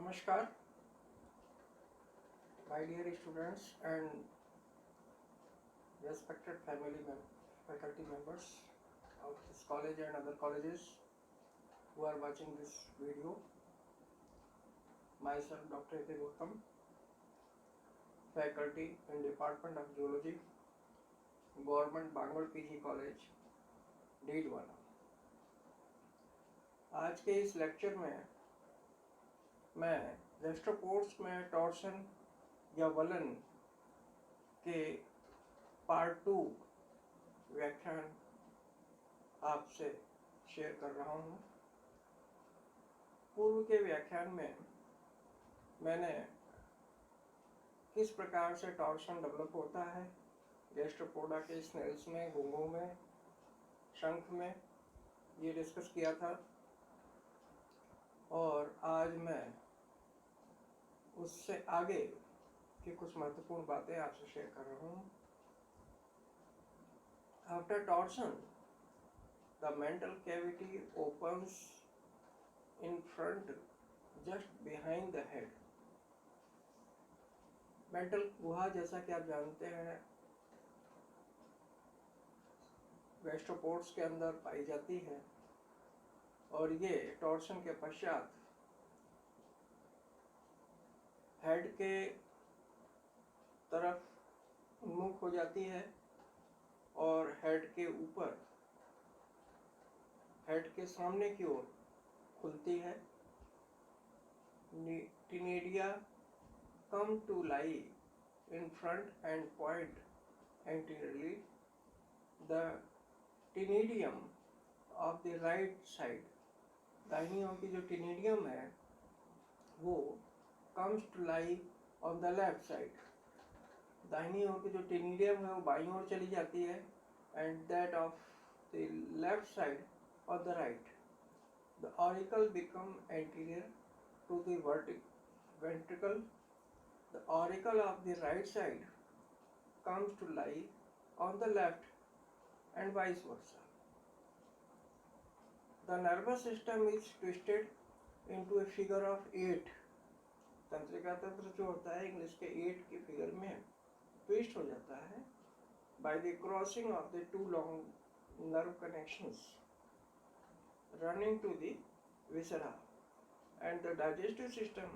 Namaskar, my dear students and respected faculty members of this college and other colleges who are watching this video. Myself, Dr. A.K. Gautam, faculty in Department of Zoology, Government Bangalore PG College, डीडवाला। आज के इस lecture में मैं gastropods में torsion या वलन के part 2 व्याख्यान आपसे शेयर कर रहा हूँ। पूर्व के व्याख्यान में मैंने किस प्रकार से टॉर्सन डेवलप होता है गैस्ट्रोपोडा के स्नेल्स में, घोंघों में, शंख में, ये डिस्कस किया था। और आज मैं उससे आगे की कुछ महत्वपूर्ण बातें आपसे शेयर कर रहा हूँ। After torsion, the mental cavity opens in front, just behind the head. Mantle गुहा, जैसा कि आप जानते हैं, गैस्ट्रोपोड्स के अंदर पाई जाती है और ये टॉर्सन के पश्चात हेड के तरफ उन्मुख हो जाती है और हेड के ऊपर, हेड के सामने की ओर खुलती है। टिनेडिया come to lie in front and point anteriorly. The tineidium of the right side, दाहिनी ओर की जो टिनेडियम है वो comes to lie on the left side. दाहिनी ओर की जो टिनेडियम है वो बाईं ओर चली जाती है and that of the left side or the right. The auricle become anterior to the ventricle. The auricle of the right side comes to lie on the left and vice versa. The nervous system is twisted into a figure of 8. तंत्रिका तंत्र जो होता है English के 8 की figure में twist हो जाता है by the crossing of the two long nerve connections running to the viscera, and the digestive system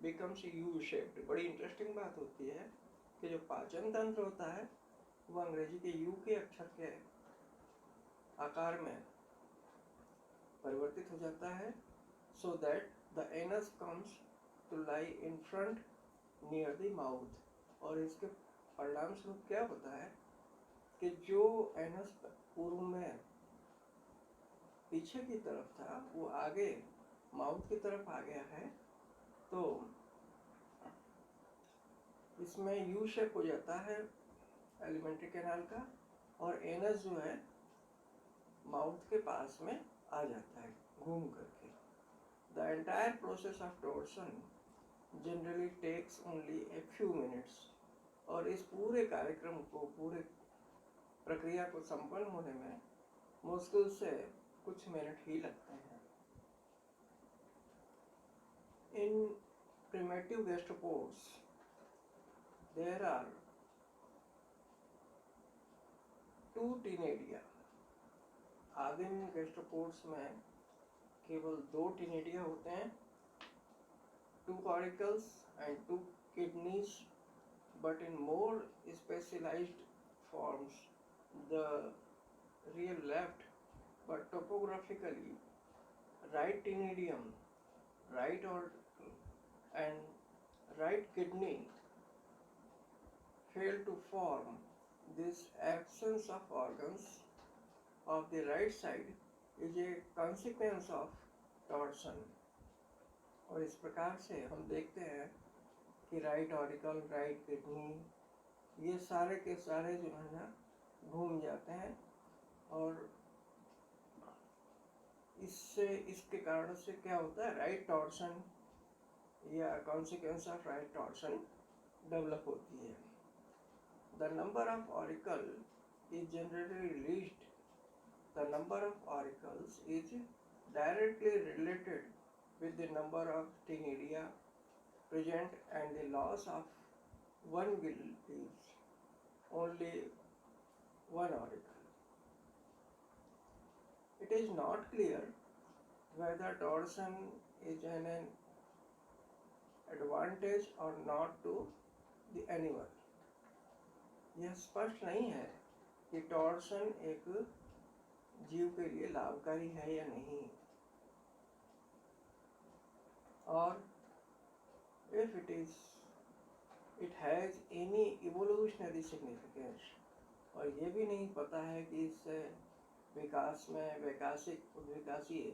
becomes U-shaped. बड़ी इंटरेस्टिंग बात होती है कि जो पाचन तंत्र होता है वो अंग्रेजी के U के अक्षर के आकार में परिवर्तित हो जाता है, so that the anus comes to lie in front near the mouth. और इसके परिणाम स्वरूप क्या होता है कि जो एनस पूर्व में पीछे की तरफ था वो आगे माउथ की तरफ आ गया है, तो इसमें यू शेप हो जाता है एलिमेंट्री कैनाल का और एनस जो है माउथ के पास में आ जाता है घूम करके। The entire process of torsion generally takes only a few minutes. और इस पूरे कार्यक्रम को, पूरे प्रक्रिया को संपन्न होने में मुश्किल से कुछ मिनट ही लगते हैं। इन प्रिमिटिव गैस्ट्रोपोड्स there are 2 टिनेडिया। आदिम गैस्ट्रोपोड्स में केवल 2 टिनेडिया होते हैं, 2 auricles and 2 kidneys, but in more specialized forms the real left but topographically right tineidium, right auricle and right kidney fail to form. This absence of organs of the right side is a consequence of torsion. और इस प्रकार से हम देखते हैं कि right auricle, right kidney, ये सारे के सारे जो है ना घूम जाते हैं और इसके कारण से क्या होता है, राइट टॉर्सन या consequence of right torsion develop होती है। The number of auricle is generally released. The number of auricles is directly related with the number of Ctenidia present and the loss of one gill leaves only one auricle. It is not clear whether torsion is an advantage or not to the animal. यह स्पष्ट नहीं है कि torsion एक जीव के लिए लाभकारी है या नहीं, और if it has any evolutionary significance, और ये भी नहीं पता है कि इससे विकास में उद्विकासीय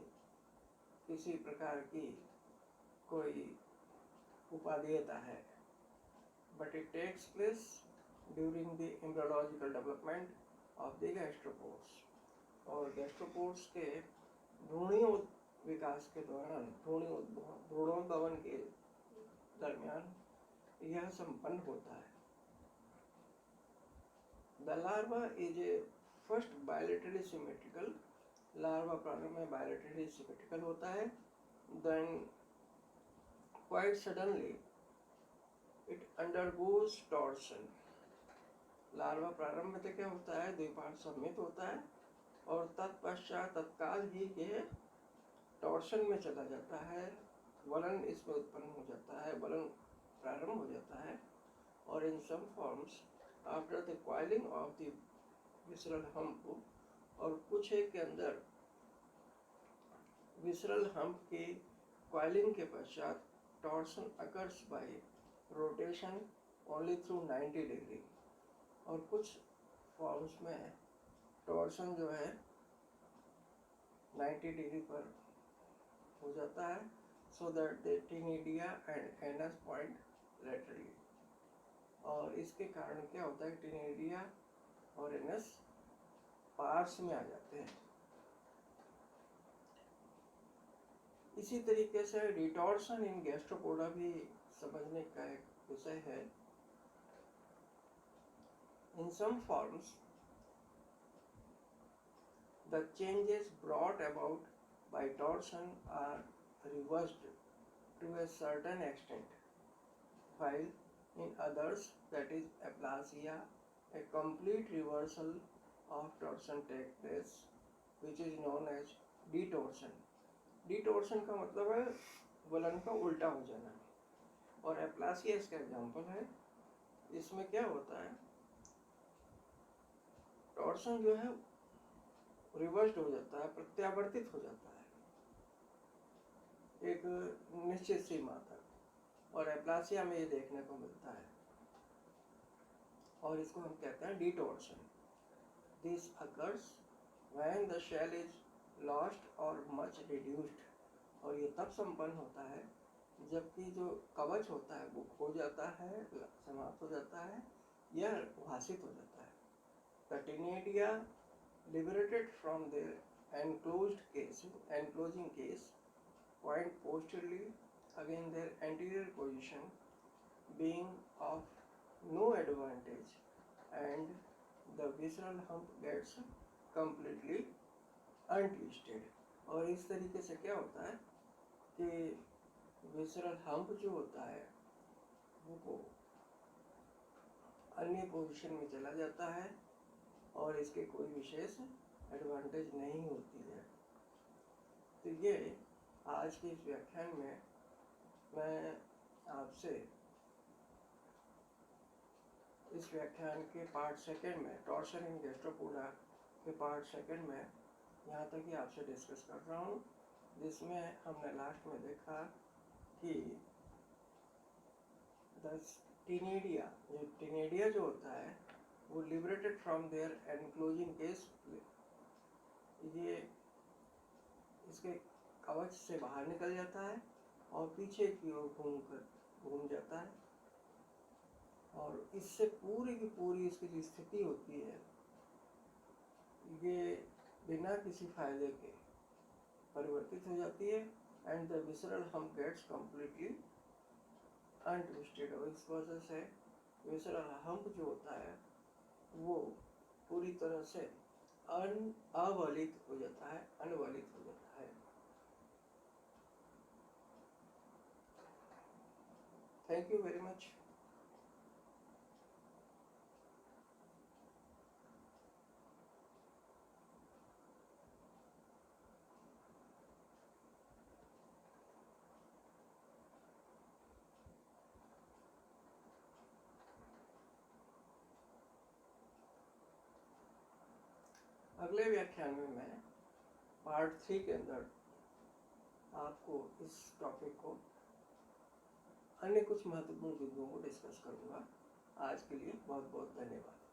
किसी प्रकार की कोई उपादेयता है. But it takes place during the embryological development of the gastropores. और गैस्ट्रोपोड्स के भ्रूणीय विकास के दौरान भ्रूणोद्भवन के दरमियान यह संपन्न होता है. The larva is a first bilaterally symmetrical. Larva प्रारंभ में bilaterally symmetrical होता है. Then quite suddenly it undergoes torsion. Larva प्रारंभ में तो क्या होता है, द्विपार्श्व सममित होता है और तत्पश्चात तत्काल ही ये टॉर्शन में चला जाता है. वलन इसमें उत्पन्न हो जाता है, वलन प्रारंभ हो जाता है. और in some forms after the coiling of the visceral hump, और कुछ एक के अंदर विसरल हम्प की क्वाइलिंग के पश्चात torsion occurs by rotation only through 90 degree. और कुछ फॉर्म्स में टॉर्सन जो है 90 डिग्री पर हो जाता है, so that the ctenidia and anus point laterally. और इसके कारण क्या होता है, टीनिडिया और एनस पार्श्व में आ जाते हैं. इसी तरीके से रिटॉर्शन इन गैस्ट्रोपोडा भी समझने का एक विषय है. In some forms, the changes brought about by torsion are reversed to a certain extent, while in others, that is aplasia, a complete reversal of torsion takes place, which is known as detorsion. Detorsion का मतलब है वलन का उल्टा हो जाना, और aplasia इसका example है. इसमें क्या होता है, टॉर्सन जो है रिवर्स्ड हो जाता है, प्रत्यावर्तित हो जाता है एक निश्चित सीमा तक, और एप्लासिया में ये देखने को मिलता है, और इसको हम कहते हैं detorsion. This occurs when the shell is lost और मच रिड्यूस्ड. और ये तब संपन्न होता है जबकि जो कवच होता है वो खो जाता है, समाप्त हो जाता है या भाषित हो जाता है. The Ctenidia liberated from their enclosing case point posteriorly again their anterior position being of no advantage, and the visceral hump gets completely untwisted. और इस तरीके से क्या होता है कि विसरल हम्प जो होता है वो अन्य पोजीशन में चला जाता है और इसके कोई विशेष एडवांटेज नहीं होती है. तो ये आज के इस व्याख्यान में मैं आपसे इस व्याख्यान के पार्ट सेकंड में टॉर्शन इन गैस्ट्रोपोडा के पार्ट सेकंड में यहाँ तक ही आपसे डिस्कस कर रहा हूँ, जिसमें हमने लास्ट में देखा कि टीनेडिया जो होता है वो liberated from their enclosing case, ये इसके कवच से बाहर निकल जाता है और पीछे की ओर घूम जाता है, और इससे पूरी की पूरी इसकी जो स्थिति होती है ये बिना किसी फायदे के परिवर्तित हो जाती है. And the visceral hump gets completely untwisted. और इस वजह से विसरल हम्प जो होता है वो पूरी तरह से अवलित हो जाता है, अनवलित हो जाता है. Thank you very much. अगले व्याख्यान में मैं पार्ट 3 के अंदर आपको इस टॉपिक को अन्य कुछ महत्वपूर्ण बिंदुओं को डिस्कस करूंगा। आज के लिए बहुत बहुत धन्यवाद।